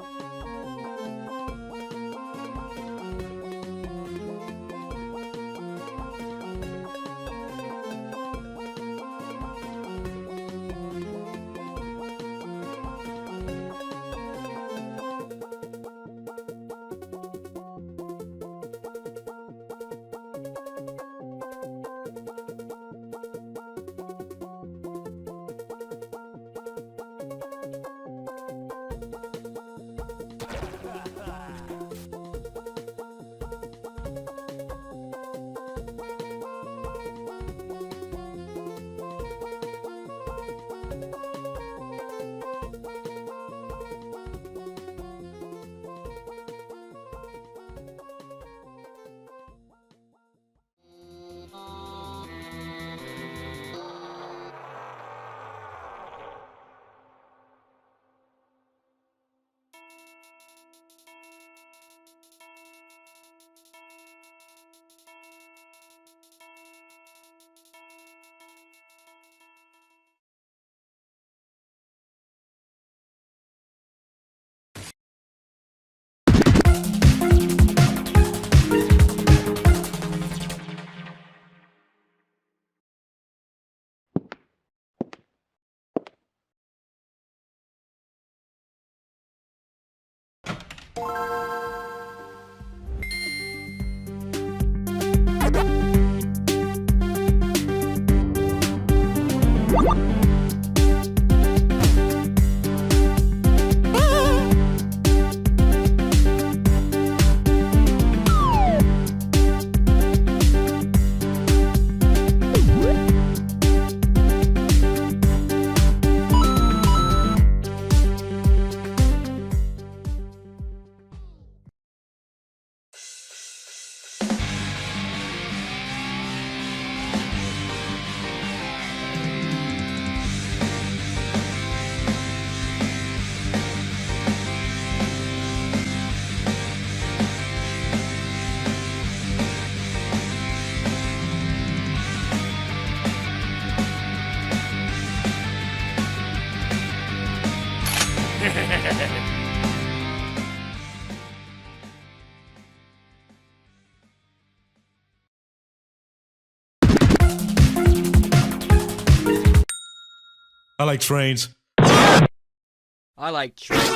I like trains. I like trains.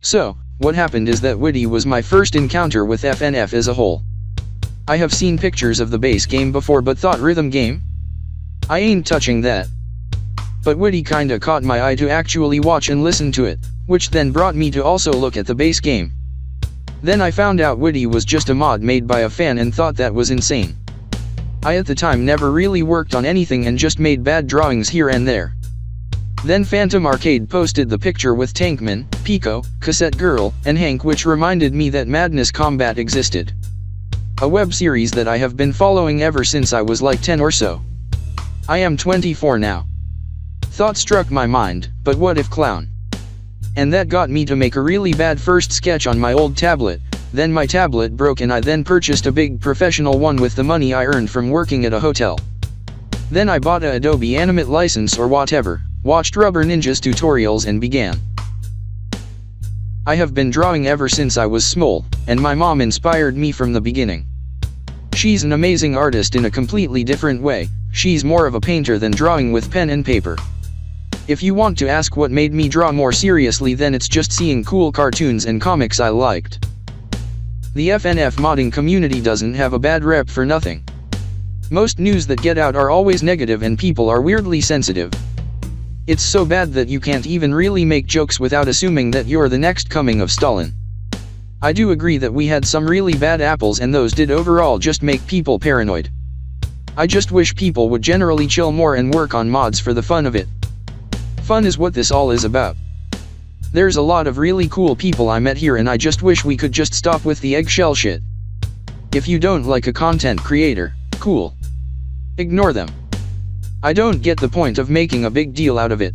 So, what happened is that Witty was my first encounter with FNF as a whole. I have seen pictures of the base game before but thought rhythm game? I ain't touching that. But Witty kinda caught my eye to actually watch and listen to it, which then brought me to also look at the base game. Then I found out Witty was just a mod made by a fan and thought that was insane. I at the time never really worked on anything and just made bad drawings here and there. Then Phantom Arcade posted the picture with Tankman, Pico, Cassette Girl, and Hank, which reminded me that Madness Combat existed. A web series that I have been following ever since I was like 10 or so. I am 24 now. Thought struck my mind, but what if clown? And that got me to make a really bad first sketch on my old tablet. Then my tablet broke and I then purchased a big professional one with the money I earned from working at a hotel. Then I bought a Adobe Animate license or whatever, watched Rubber Ninja's tutorials and began. I have been drawing ever since I was small, and my mom inspired me from the beginning. She's an amazing artist in a completely different way. She's more of a painter than drawing with pen and paper. If you want to ask what made me draw more seriously, then it's just seeing cool cartoons and comics I liked. The FNF modding community doesn't have a bad rep for nothing. Most news that get out are always negative and people are weirdly sensitive. It's so bad that you can't even really make jokes without assuming that you're the next coming of Stalin. I do agree that we had some really bad apples and those did overall just make people paranoid. I just wish people would generally chill more and work on mods for the fun of it. Fun is what this all is about. There's a lot of really cool people I met here and I just wish we could just stop with the eggshell shit. If you don't like a content creator, cool. Ignore them. I don't get the point of making a big deal out of it.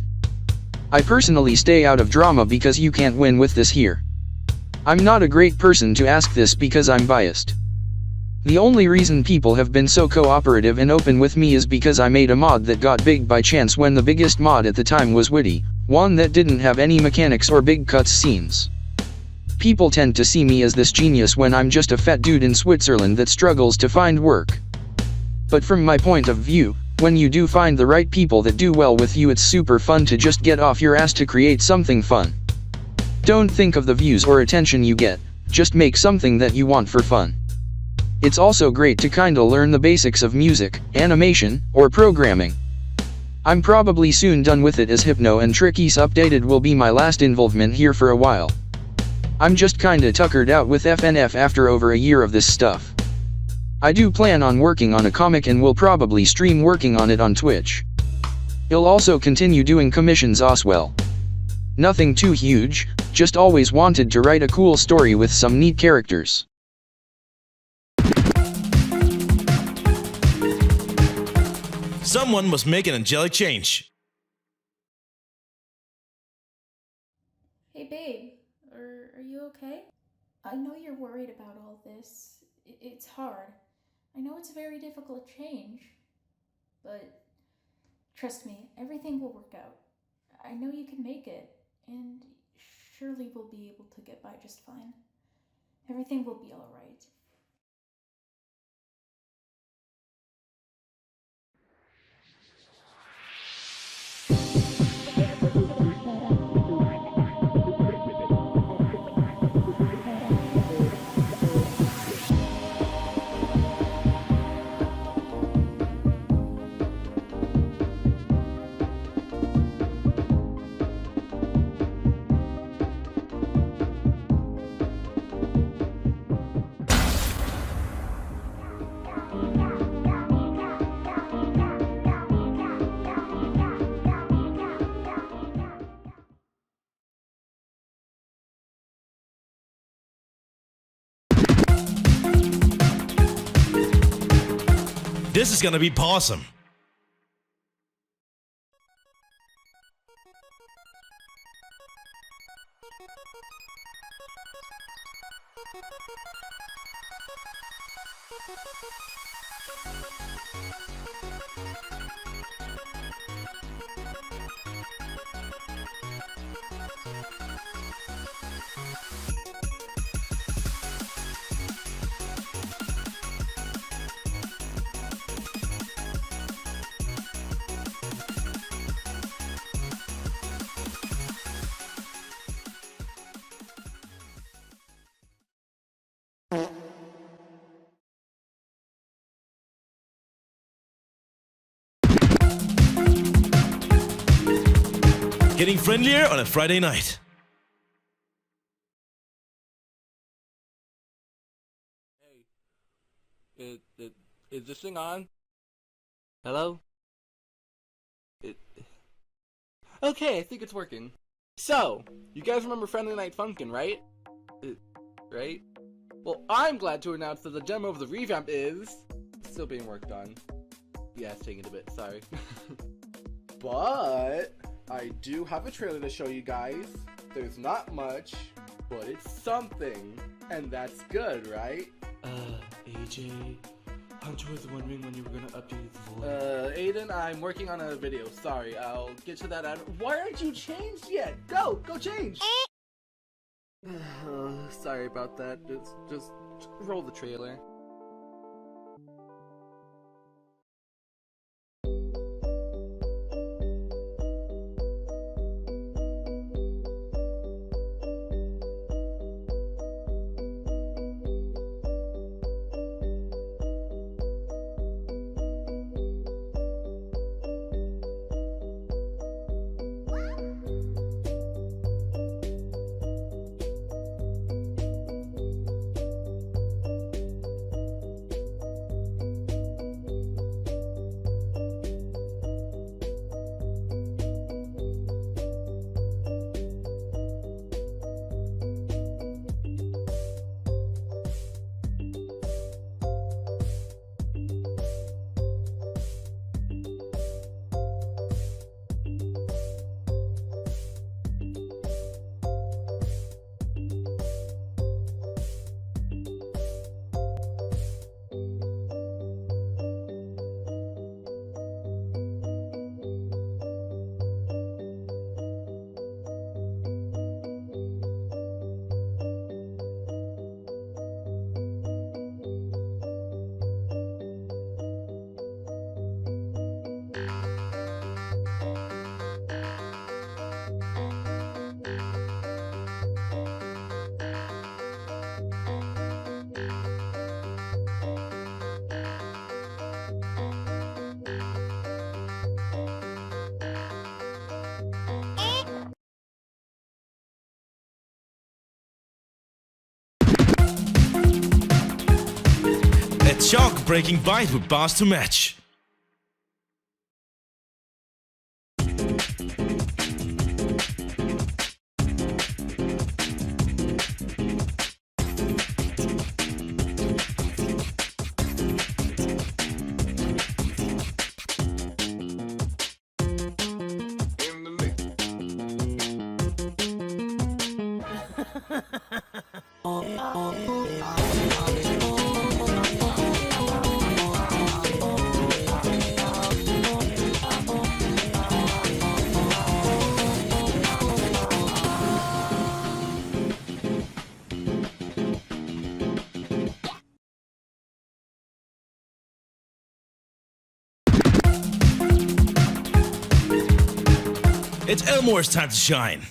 I personally stay out of drama because you can't win with this here. I'm not a great person to ask this because I'm biased. The only reason people have been so cooperative and open with me is because I made a mod that got big by chance when the biggest mod at the time was Witty, one that didn't have any mechanics or big cuts scenes. People tend to see me as this genius when I'm just a fat dude in Switzerland that struggles to find work. But from my point of view, when you do find the right people that do well with you, it's super fun to just get off your ass to create something fun. Don't think of the views or attention you get, just make something that you want for fun. It's also great to kinda learn the basics of music, animation, or programming. I'm probably soon done with it as Hypno and Tricky's Updated will be my last involvement here for a while. I'm just kinda tuckered out with FNF after over a year of this stuff. I do plan on working on a comic and will probably stream working on it on Twitch. He'll also continue doing commissions as well. Nothing too huge, just always wanted to write a cool story with some neat characters. Someone must make an angelic change. Hey babe, are you okay? I know you're worried about all this. It's hard. I know it's a very difficult change. But trust me, everything will work out. I know you can make it, and surely we'll be able to get by just fine. Everything will be alright. This is gonna be awesome. Getting friendlier on a Friday night. Is this thing on? Hello? Okay, I think it's working. So, you guys remember Friday Night Funkin', right? Right? Well, I'm glad to announce that the demo of the revamp is still being worked on. Yeah, it's taking a bit, sorry. But I do have a trailer to show you guys. There's not much, but it's something. And that's good, right? AJ, Hunter was wondering when you were gonna update his voice. Aiden, I'm working on a video. Sorry, I'll get to that out. Why aren't you changed yet? Go change! Sorry about that. Just roll the trailer. A chalk-breaking bite with bars to match. It's Elmore's time to shine.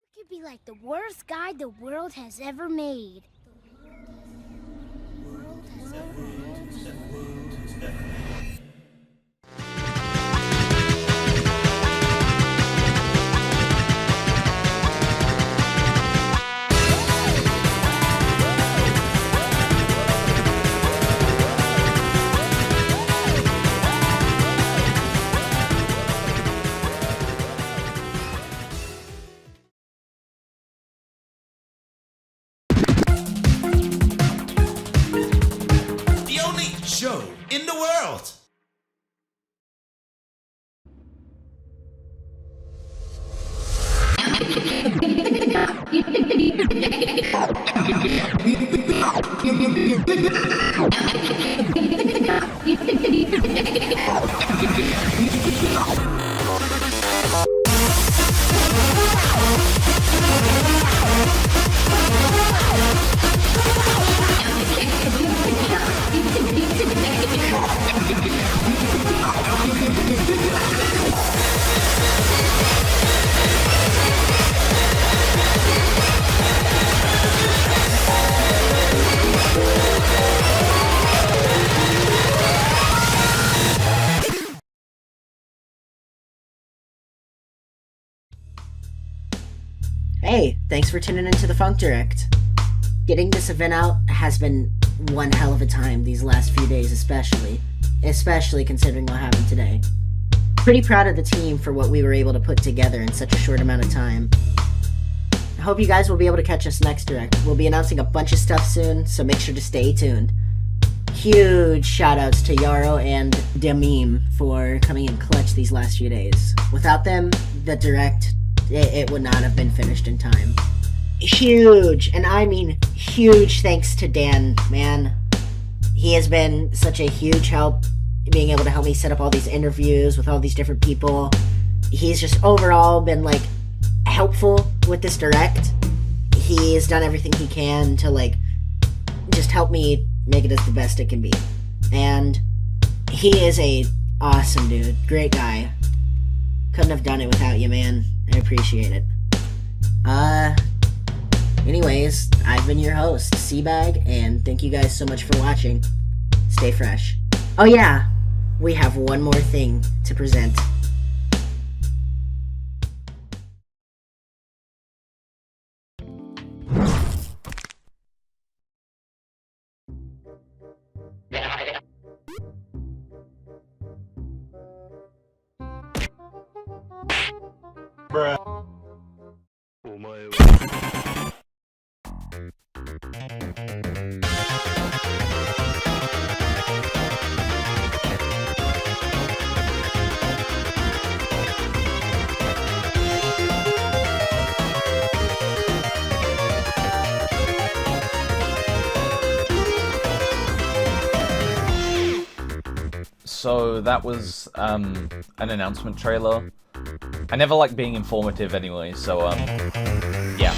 You could be like the worst guy the world has ever made. The only show in the world. Hey, thanks for tuning into the FunkDirect. Getting this event out has been one hell of a time these last few days, especially considering what happened today. Pretty proud of the team for what we were able to put together in such a short amount of time. I hope you guys will be able to catch us next direct. We'll be announcing a bunch of stuff soon, so make sure to stay tuned. Huge shoutouts to Yarrow and Dememe for coming in clutch these last few days. Without them, the direct, it would not have been finished in time. Huge, and I mean huge thanks to Dan, man. He has been such a huge help being able to help me set up all these interviews with all these different people. He's just overall been like helpful with this direct. He has done everything he can to like just help me make it as the best it can be. And he is a awesome dude, great guy. Couldn't have done it without you, man. I appreciate it. Anyways, I've been your host, Seabag, and thank you guys so much for watching. Stay fresh. Oh yeah, we have one more thing to present. Bruh. So that was an announcement trailer. I never like being informative anyway, so yeah.